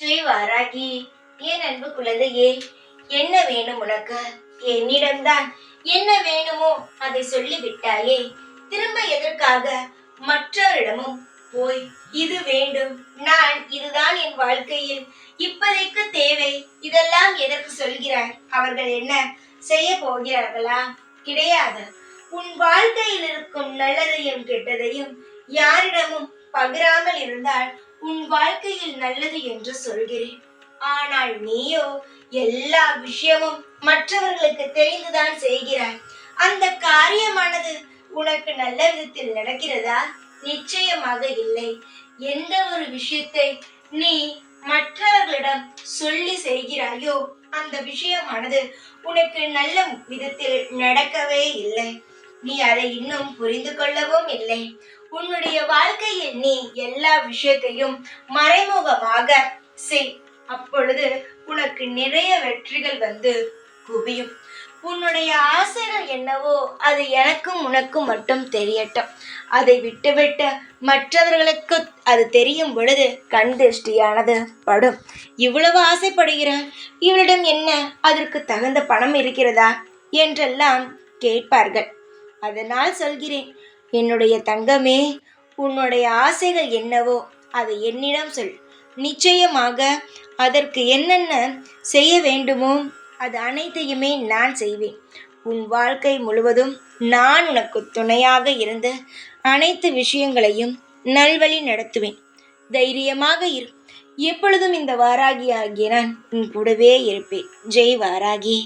ஸ்ரீ வாராகி, என் அன்பு குழந்தையே, என்ன வேணும் உனக்கு? என்னிடம்தான் என்ன வேணுமோ அதை சொல்லிவிட்டாயே. திரும்ப எதற்காக மற்றவரிடமும் போய் இது வேண்டும், நான் இதுதான் என் வாழ்க்கையில் இப்பதைக்கு தேவை, இதெல்லாம் எதற்கு சொல்கிறாய்? அவர்கள் என்ன செய்ய போகிறார்களா? கிடையாது. உன் வாழ்க்கையில் இருக்கும் நல்லதையும் கெட்டதையும் யாரிடமும் பகிராமல் இருந்தால் உன் வாழ்க்கையில் நல்லது என்று சொல்கிறேன். ஆனால் நீயோ எல்லா விஷயமும் மற்றவர்களுக்கு தெரிந்துதான் செய்கிறாய். அந்த காரியமானது உனக்கு நல்ல விதத்தில் நடக்கிறதா? நிச்சயமாக இல்லை. எந்த ஒரு விஷயத்தை நீ மற்றவர்களிடம் சொல்லி செய்கிறாயோ அந்த விஷயமானது உனக்கு நல்ல விதத்தில் நடக்கவே இல்லை. நீ அதை இன்னும் புரிந்து கொள்ளவும் இல்லை. உன்னுடைய வாழ்க்கையில் நீ எல்லா விஷயத்தையும் மறைமுகமாக செய். அப்பொழுது உனக்கு நிறைய வெற்றிகள் வந்து குவியும். உன்னுடைய ஆசைகள் என்னவோ அது எனக்கும் உனக்கும் மட்டும் தெரியட்டும். அதை விட்டுவிட்டு மற்றவர்களுக்கு அது தெரியும் பொழுது கண் திருஷ்டியானது படும். இவ்வளவு ஆசைப்படுகிறார், இவளிடம் என்ன அதற்கு தகுந்த பணம் இருக்கிறதா என்றெல்லாம் கேட்பார்கள். அதனால் சொல்கிறேன், என்னுடைய தங்கமே, உன்னுடைய ஆசைகள் என்னவோ அதை என்னிடம் சொல். நிச்சயமாக அதற்கு என்னென்ன செய்ய வேண்டுமோ அது அனைத்தையுமே நான் செய்வேன். உன் வாழ்க்கை முழுவதும் நான் உனக்கு துணையாக இருந்து அனைத்து விஷயங்களையும் நல்வழி நடத்துவேன். தைரியமாக இரு. எப்பொழுதும் இந்த வாராகி ஆகிய நான் உன் கூடவே இருப்பேன். ஜெய் வாராகி.